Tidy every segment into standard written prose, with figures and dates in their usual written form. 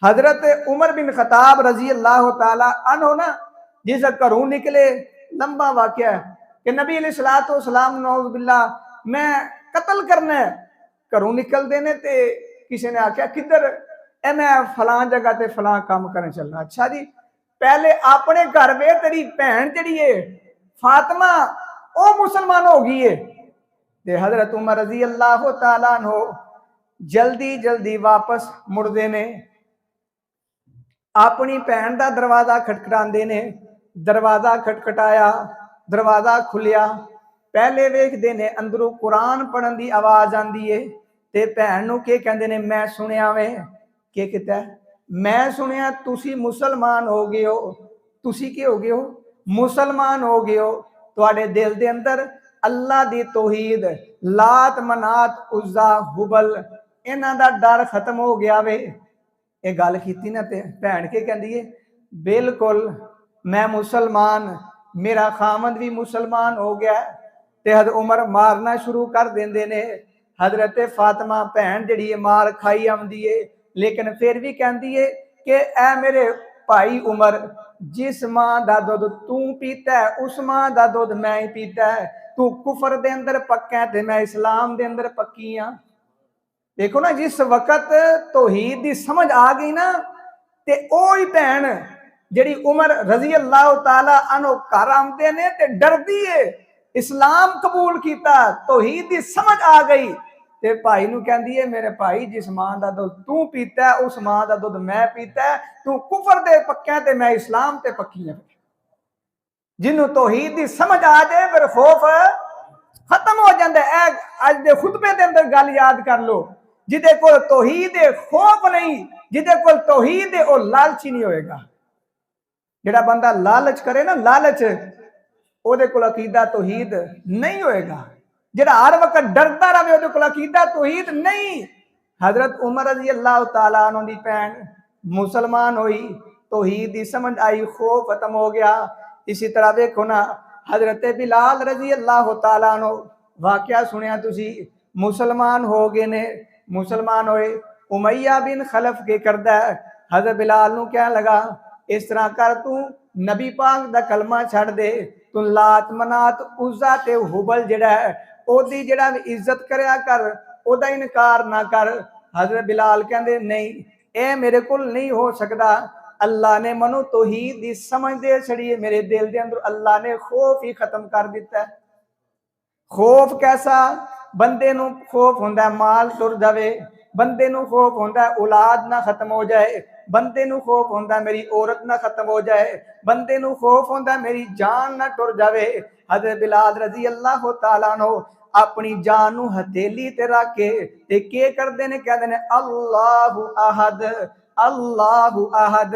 हजरत उमर बिन खताब रजी अल्लाह ताला अन्हो ना जिस घरों निकले, लंबा वाकया है कि नबी अलैहिस्सलाम नौज़ुबिल्लाह मैं कत्ल करना है। घरों निकलते ने ते किसी ने आख्या किधर? ए मैं फलां जगह ते फलां काम करने चलना। अच्छा जी, पहले अपने घर वे तेरी भैन जी है फातिमा ओ मुसलमान हो गई है। ते हजरत उमर रजी अल्लाह ताला अन्हो जल्दी जल्दी वापस मुड़ते ने, अपनी भैन का दरवाजा खटखटाते ने। दरवाजा खटखटाया, दरवाजा खुलिया, पहले वेखते ने अंदरों कुरान पढ़न की आवाज आती है। ते भैन नूं के कहंदे ने, मैं सुनिया वे के किता, मैं सुनिया तुसी मुसलमान हो गए हो। तुसी के हो गए हो? मुसलमान हो गए हो। तुहाडे दिल दे अंदर अल्लाह दी तौहीद, लात मनात उज़्ज़ा हुबल इन्हां दा डर खत्म हो गया वे। ये गल की ना ते भैन के कहती है, बिल्कुल मैं मुसलमान, मेरा खामद भी मुसलमान हो गया। ते हद उमर मारना शुरू कर देंदे ने। हजरत फातिमा भैन जी मार खाई आती है, लेकिन फिर भी कहती है कि ऐ मेरे भाई उमर, जिस मां का दुध तू पीता है उस मां का दुध मैं ही पीता है। तू कुफर दे अंदर पक्का है ते मैं इस्लाम दे अंदर पक्की हाँ। देखो ना, जिस वक्त तौहीद की समझ आ गई ना, ते ओही भैन जिहड़ी उमर रजी अल्लाह ताला अन्हो घर आंदे ने ते डरदी है, इस्लाम कबूल किया, तौहीद की समझ आ गई ते भाई नूं कहंदी है, मेरे भाई जिस मां का दुध तू पीता है उस मां का दुध मैं पीता है। तू कुफर दे पक्का ते मैं इस्लाम ते पक्की है। जिन्हों तौहीद की समझ आ जाए फिर खौफ खत्म हो जाता है। अज दे खुतबे के अंदर गल याद कर लो, जिदे कोल तौहीद है खौफ नहीं, जिदे कोल तौहीद है वह लालची नहीं होएगा। जेड़ा बंदा लालच करे ना, लालच ओदे कोल अकीदा तौहीद नहीं होएगा। जेड़ा हर वक्त डरता रहे ओदे कोल अकीदा तौहीद नहीं। हजरत उमर रज़ी अल्लाह तआला अन्हु दी भैन मुसलमान हुई, तौहीद की समझ आई, खौफ खत्म हो गया। इसी तरह देखो ना, हजरत बिलाल रज़ी अल्लाह तआला अन्हु वाकया सुनिया तुसी, मुसलमान हो गए ने, मुसलमान होए। उमैया बिन खलफ के करदा है, हजरत बिलाल नूं कहन लगा इस तरह कर, तू नबी पाक दा कलमा छड़ दे, तू लात मनात उज़्ज़ा ते हुबल जिहड़ा है ओदी जिहड़ा इज्जत करया कर, ओदा इनकार ना कर। हजरत बिलाल कहंदे नहीं, ए मेरे कोल नहीं हो सकदा। अल्लाह ने मनु तौहीद दी समझ दे छड़ी है, मेरे दिल दे अंदर अल्लाह ने खौफ ही खत्म कर दिता है। खौफ कैसा? बंदे नूं खौफ हुंदा है माल तुर जावे, बंदे नूं खौफ हुंदा है औलाद ना खत्म हो जाए, बंदे नूं खौफ हुंदा है मेरी औरत ना खत्म हो जाए, बंदे नूं खौफ हुंदा है मेरी जान ना टुर जावे। हज़रत बिलाल रज़ी अल्लाह तआला अन्हु अपनी जान नूं हथेली ते रख के के करदे ने, कहदे ने अल्लाहु अहद, अल्लाहु अहद।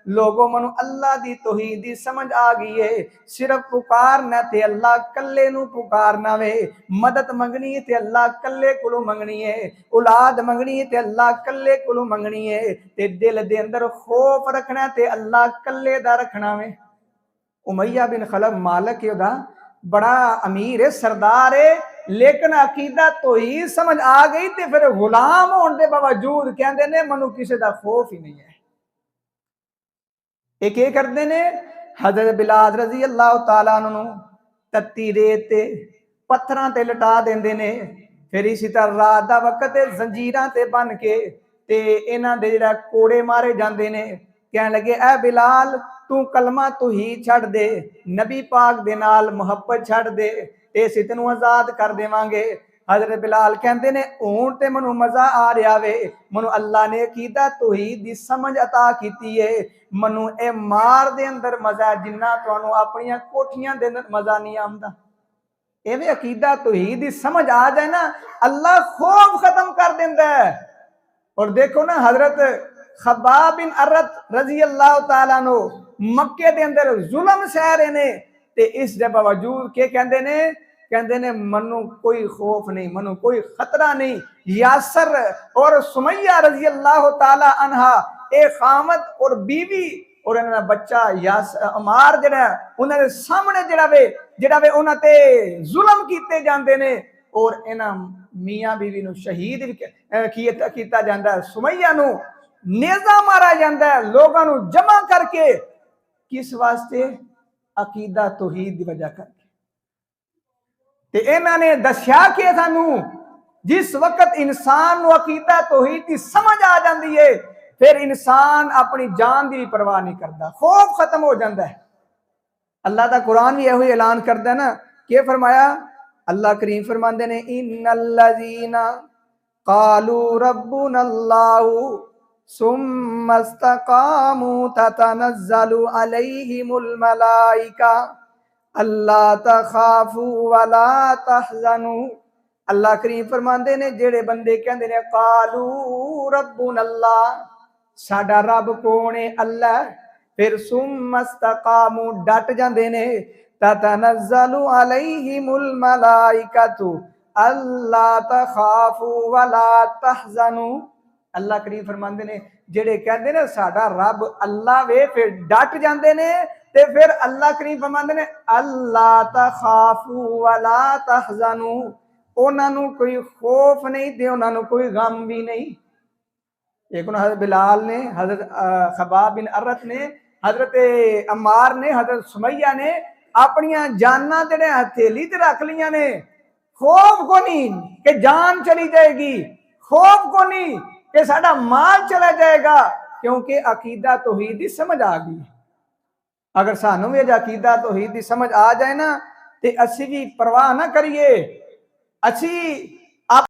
लोगों मनु अल्लाह दी तौहीद दी समझ आ गई है। सिर्फ पुकारना ते अल्लाह कल्ले नू पुकारना वे, मदद मंगनी है ते अल्लाह कल्ले कोलों मंगनी है, औलाद मंगनी है ते अल्लाह कल्ले कोलों मंगनी है, ते दिल दे अंदर खौफ रखना ते अल्लाह कल्ले दा रखना वे। उमैया बिन खलफ मालक है ओदा, बड़ा अमीर है, सरदार है, लेकिन अकीदा तौहीद समझ आ गई ते फिर गुलाम होने के बावजूद कहते ने मनु किसी का खौफ ही नहीं है। एक करते ने हजरत बिलाल रज़ी अल्लाह तआला अन्हु तत्ती रेत ते पत्थरां ते लटा देंदे ने। फिर इसी तरह रात दा वक्त जंजीरां ते बन के ते इन्हां दे जिहड़ा कोड़े मारे जांदे ने। कहने लगे ऐ बिलाल तू कलमा तौहीद छड़ दे, नबी पाक दे नाल मुहब्बत छड़ दे ते असीं तैनूं आजाद कर देवांगे। हजरत बिलाल कहते ने हुण ते मैनूं मजा आ रहा वे, मैनूं अल्लाह ने अकीदा तौहीद दी समझ अता कीती है। मनु ए मार दे अंदर मजा जिन्ना तुहानू अपनी कोठियां दे अंदर मजा नहीं आंदा। एवें अकीदा तौहीद दी समझ आ जाए ना, अल्लाह खौफ खत्म कर देंदा है। और देखो ना, हजरत खब्बाब बिन अरत रजी अल्लाह तआला अन्हु मक्के दे अंदर जुल्म सह रहे ने ते इस दे बावजूद के कहंदे ने मनु कोई खौफ नहीं, मनु कोई खतरा नहीं। यासर और सुमैया रजी अल्लाह तआला अन्हा ए खामद और बीवी और इन्हां बच्चा यास अमार जिहड़ा उन्हां दे सामने जिहड़ा वे उन्हां ते जुल्म कीते जांदे ने और इन्हां मियां बीवी नूं शहीद कीता जांदा है। सुमैया नूं नेजा मारा जाता है लोगों को जमा करके, किस वास्ते? अकीदा तौहीद की वजह करके। इन्होंने दसिया कि सानू जिस वक्त इंसान को अकीदा तौहीद की समझ आ जाती है, फिर इंसान अपनी जान की परवाह नहीं करता, खौफ खत्म हो जाता है। अल्लाह का कुरान भी यही ऐलान करता है ना, कि फरमाया अल्लाह करीम फरमाते ने, इन्नल्लज़ीना क़ालू रब्बुनल्लाहु सुम्मस्तक़ामू ततनज़्ज़लु अलैहिमुल मलाइका अल्ला तखाफू वला तहज़नू। अल्लाह करीम फरमाते ने, जेड़े बंदे कहते ने कालू रब्बुनल्लाह, साडा रब कौन है? अल्लाह। फिर सुम्मस्तकामू, डट जाते ने, ततनज़्ज़लु अलैहिमुल मलाइकतु अल्ला तखाफू वला तहज़नू। अल्लाह करीम फरमाते ने, जेड़े कहते ने साडा रब अल्लाह वे, फिर डट जाते ने, ते फिर अल्लाह करीम फरमाते ने अल्ला तखाफू वला तहज़नू, उन्होंने कोई खौफ नहीं ते उन्होंने कोई गम भी नहीं। एक हज़रत बिलाल ने, हज़रत खबाब बिन अरत ने, हज़रत अम्मार ने, हज़रत सुमैया ने अपनिया जाना जेड़े हथेली ते रख लिया ने। खौफ को नहीं कि जान चली जाएगी, खौफ को नहीं कि साडा माल चला जाएगा, क्योंकि अकीदा तौहीद की समझ आ गई। अगर सानू भी अकीदा तौहीद की समझ आ जाए ना, तो असी भी परवाह ना करिए, असी